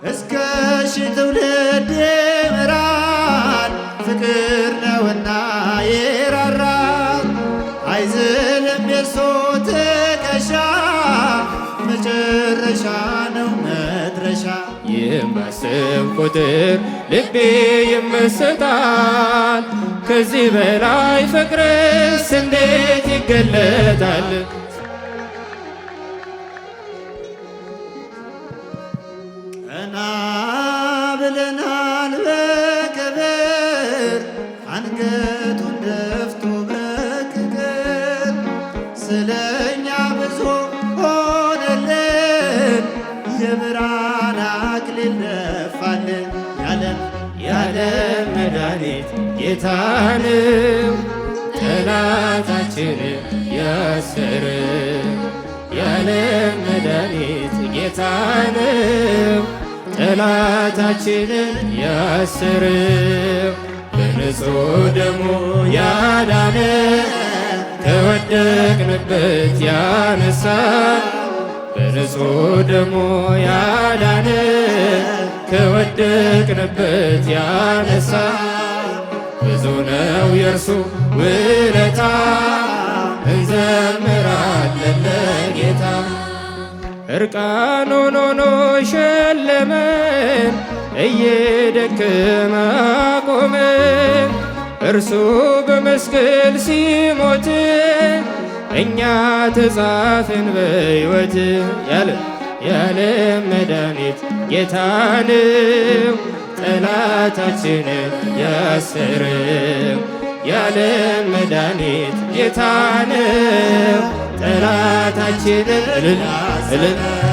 እስከ ሺህ ትውልድ ይምራል ፍቅር ነውና ይራራል። አይዝልም የሱ ትከሻ መጨረሻ ነው መድረሻ። ይህም ባሰብ ቁጥር ልቤ ይመሰጣል። ከዚህ በላይ ፍቅርስ እንዴት ይገለጣል? ቀና ብለናል በክብር አንገቱን ደፍቶ በክብር ስለኛ ብዙ ሆነልን የብርሃን አክሊል ደፋልን። የዓለም መድኃኒት ጌታ ነው ጠላታችንን ያሰረ። የዓለም መድኃኒት ጌታ ነው ጠላታችንን ያሰረ። በንጹሕ ደሙ ያዳነ ከወደቅንበት ያነሳ። በንጹሕ ደሙ ያዳነ ከወደቅንበት ያነሳ። ብዙ ነው የእርሱ ውለታ እንዘምራለን ለጌታ። እርቃኑን ሆኖ ሸለመን እየደከመ አቆመን። እርሱ በመስቀል ሲሞት እኛ ተጻፍን በሕይወት። የዓለም መድኃኒት ጌታ ነው ጠላታችንን ያሰረው። የዓለም መድኃኒት ጌታ ነው ጠላታችንን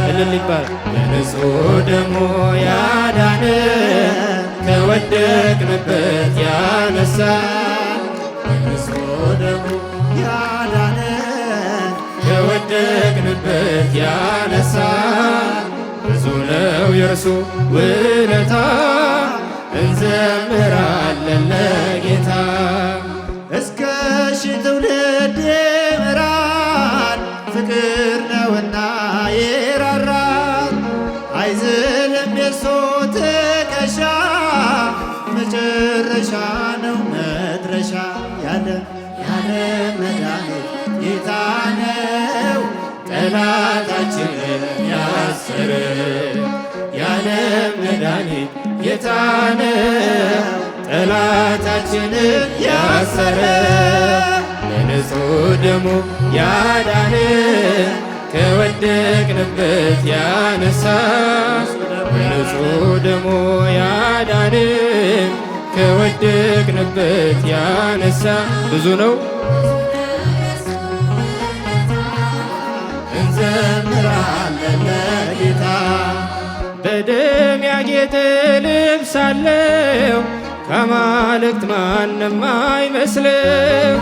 እልል ይባላል። በንጹሕ ደሙ ያዳነ ከወደቅንበት ያነሳ። በንጹሕ ደሙ ያዳነ ከወደቅንበት ያነሳ። ብዙ ነው የእርሱ ውለታ እንዘምራለን ለጌታ። እስከ ሺህ ትውልድ ይምራል ፍቅር ነውና ይራራል። አይዝልም የሱ ትከሻ መጨረሻ ነው መድረሻ። የዓለም መድኃኒት ጌታ ነው ጠላታችንን ያሰረ። የዓለም መድኃኒት ጌታ ነው ጠላታችንን ያሰረ። በንጹሕ ደሙ ያዳነ ከወደቅንበት ያነሳ። በንጹሕ ደሙ ያዳነ ከወደቅንበት ያነሳ። ብዙ ነው እንዘምራለን ለጌታ። በደም ያጌጠ ልብስ አለው ከአማልክት ማንም አይመስለው።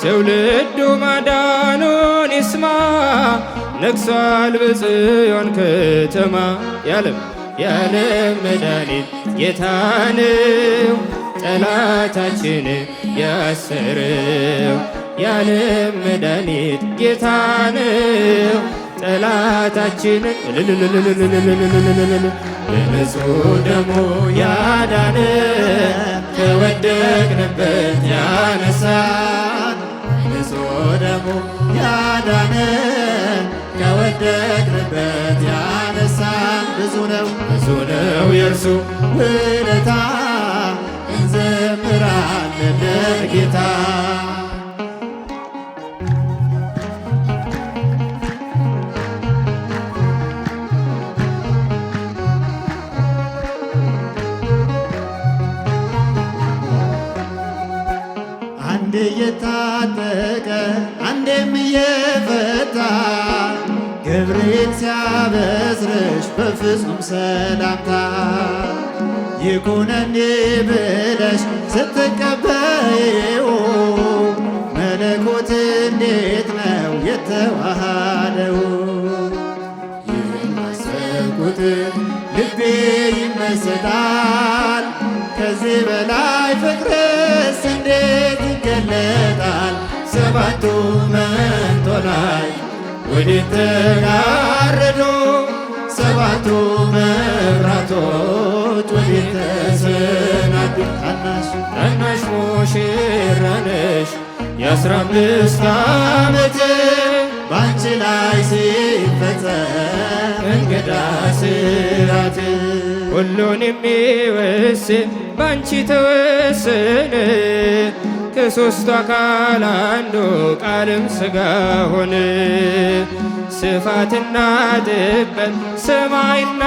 ትውልዱ ማዳኑን ይስማ ነግሷል በጽዮን ከተማ። የዓለም መድኃኒት ጌታ ነው ጠላታችንን ያሰረው። የዓለም መድኃኒት ጌታ ነው ጠላታችንን በንጹሕ ደሙ ያዳነ ከወደቅንበት ያነሳ። በንጹሕ ደሙ ያዳነ ከወደቅንበት ያነሳ። ብዙ ነው የእርሱ ውለታ እንዘምራለን ለጌታ። አንድ እየታጠቀ አንዴም እየፈታ ገብርኤል ሲያበስርሽ በፍጹም ሰላምታ ይኩነኒ ብለሽ ስትቀበይው መለኮት እንዴት ነው የተዋሃደው? የማሰብኩት ልቤ ይመሰጣል። ከዚህ በላይ ፍቅርስ እንዴት ይገለጣል? ሰባቱ መንጦላዕት ወዴት ተጋረዱ? ሰባቱ መብራቶች ታናሽ ሙሽራ ነሽ የ15 ዓመት ባንቺ ላይ ሲፈጸም እንግዳ ስራት ሁሉን የሚወስን ባንቺ ተወሰነ ከሦስቱ አካል አንዱ ቃልም ሥጋ ሆነ። ስፋትና ጥበት ሰማይና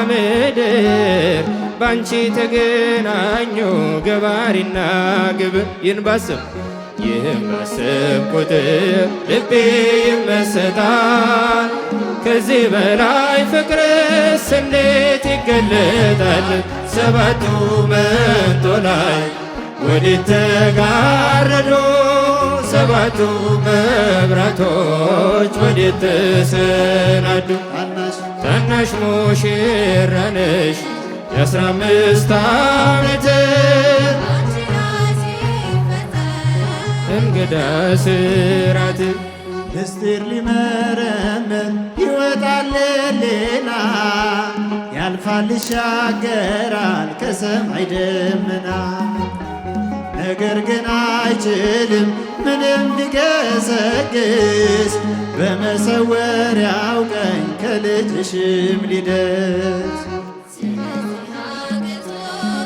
ምድር ባንቺ ተገናኙ ገባሪና ግብር ይህን ባስብ ቁጥር ልቤ ይመሰጣል። ከዚህ በላይ ፍቅርስ እንዴት ይገለጣል? ሰባቱ መንጦላዕት ወዴት ተጋረዱ? ሰባቱ መብራቶች ወዴት ተሰናዱ? ታናሽ ሙሽራ ነሽ የ15 ዓመት እንግዳ ስራት ምስጢር ሊመረምር ይወጣል ሌላ ያልፋል ይሻገራል ከሰማይ ደመና። ነገር ግን አይችልም ምንም ሊገሰግስ በመሰወሪያው ቀኝ ከልጅሽም ሊደርስ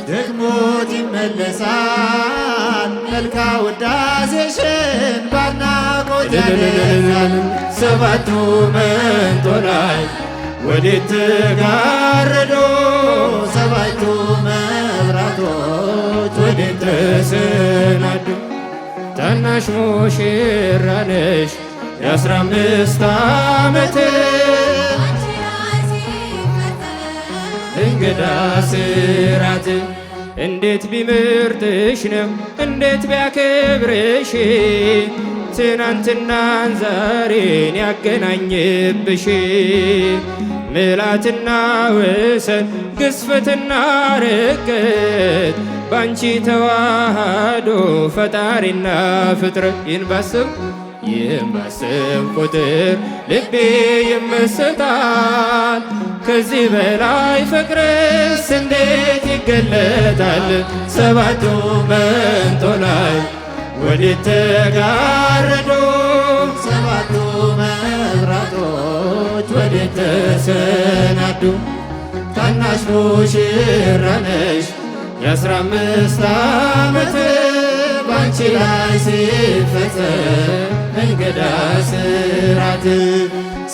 ደግሞት ይመለሳል መልካ ውዳሴሽን ባድናቆት ያደርሳል። ሰባቱ መንጦላዕት ወዴት ተጋረዱ? ሰባቱ መብራቶች ወዴት ተሰናዱ? ታናሽ ሙሽራ ነሽ የ15 ዓመት እንግዳ ስራት እንዴት ቢምርጥሽ ነው እንዴት ቢያከብርሽ ትናንትናን ዛሬን ያገናኝብሽ ምልአትና ወሰን ግዝፈትና ርቀት ባንቺ ተዋሃዶ ፈጣሪና ፍጥረት ይህን ባስብ ቁጥር ልቤ ይመሰጣል። ከዚህ በላይ ፍቅርስ እንዴት ይገለጣል? ሰባቱ መንጦላዕት ወዴት ተጋረዱ? ሰባቱ መብራቶች ወዴት ተሰናዱ? ታናሽ ሙሽራ ነሽ የ15 ዓመት ባንቺ ላይ ሲፈጸም እንግዳ ስራት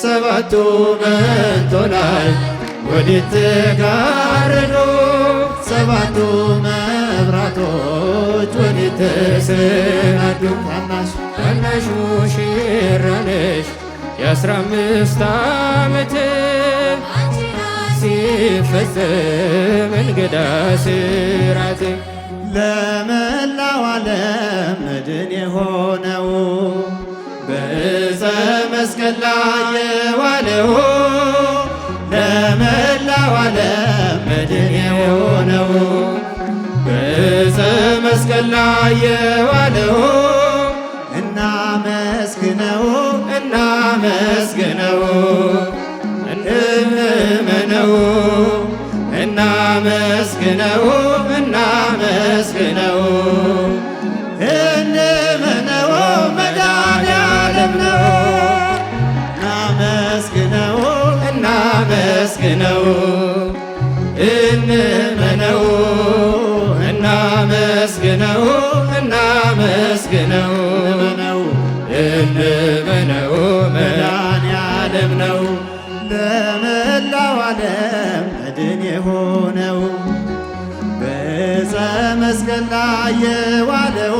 ሰባቱ መንጦላዕት ወዴት ተጋረዱ? ሰባቱ መብራቶች ወዴት ተሰናዱ? ታናሽ ሙሽራ ነሽ የ15 ዓመት ሲፈጸም እንግዳ ስራት ለመላው ዓለም መድን የሆነው በዕፀ መስቀል ላይ የዋለው ለመላው ዓለም መድን የሆነው በዕፀ መስቀል ላይ የዋለው እናመስግነው እናመስግነው እንመነው እናመስግነው እናመስግነው እንመነው መድኃኔዓለም ነው። እናመስግነው እናመስግነው እንመነው እናመስግነው እናመስግነው እንመነው መድኃኔዓለም ነው። ለመላው ዓለም መድን የሆነው በዕፀ መስቀል ላይ የዋለው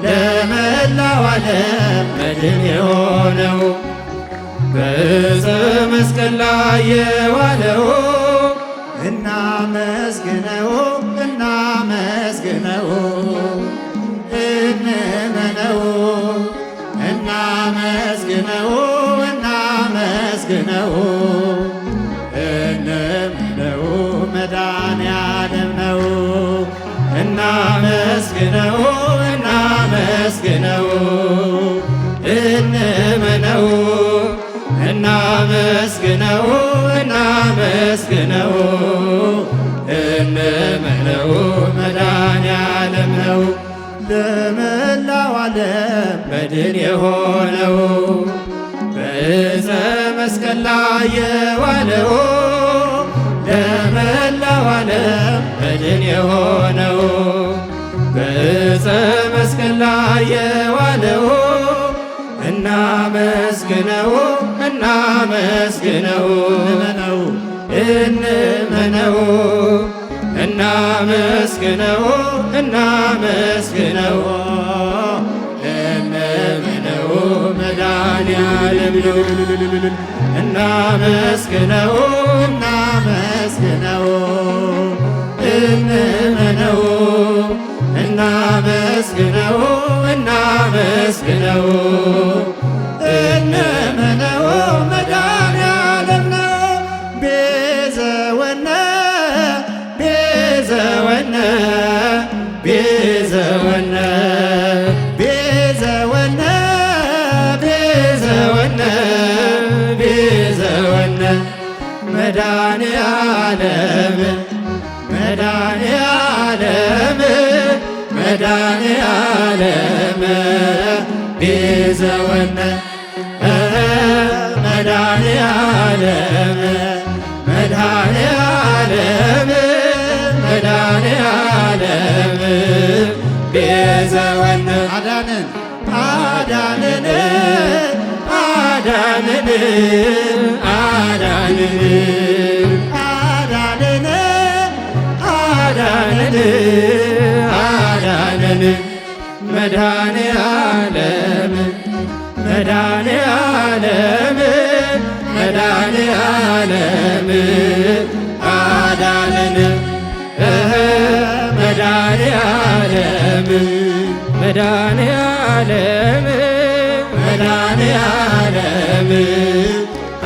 ለመላው ዓለም መድን የሆነው በዕፀ መስቀል ላይ የዋለው እናመስግነው እናመስግነው እንመነው እናመስግነው እናመስግነው እንመነው መድኃኔዓለም ነው። እናመስግነው እናመስግነው እንመነው እናመስግነው እናመስግነው እንመነው መድኃኔዓለም ለመላው ዓለም መድን የሆነው በዕፀ መስቀል ላይ የዋለው ለመላው ዓለም መድን የሆነው በዕፀ መስቀል ላይ የዋለው እናመስግነው እናመስግነው እንመነው እንመነው እናመስግነው እናመስግነው እንመነው መድኃኔዓለም ነው። እናመስግነው እናመስግነው እንመነው እናመስግነው እናመስግነው እንመነው መድኃኔዓለም ነው። ቤዘወነ ቤዘወነ ቤዘወነ ቤዘወነ ቤዘወነ ቤዘወነ መድኃኔዓለም መድኃኔዓለም መድኃኔዓለም ቤዘወነ መድኃኔዓለም መድኃኔዓለም መድኃኔዓለም ቤዘወነ አዳነን አዳነን አዳነን አዳነን አዳነን አዳነን አዳነን መድኃኔዓለም መድኃኔዓለም መድኃኔዓለም አዳነን መድኃኔዓለም መድኃኔዓለም መድኃኔዓለም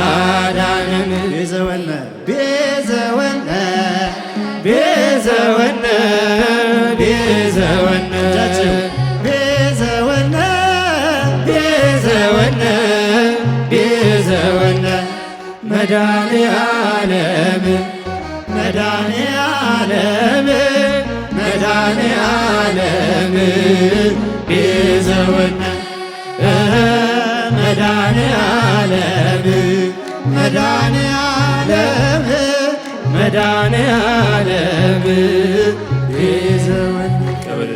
አዳነን ቤዘወነ ቤዘወነ ቤዘወነ ቤዘወነ ቤዘወነ ቤዘወነ ቤዘወነ መድኃኔዓለም መድኃኔዓለም መድኃኔዓለም ቤዘወነ መድኃኔዓለም መድኃኔዓለም መድኃኔዓለም ቤዘወነ ቀበል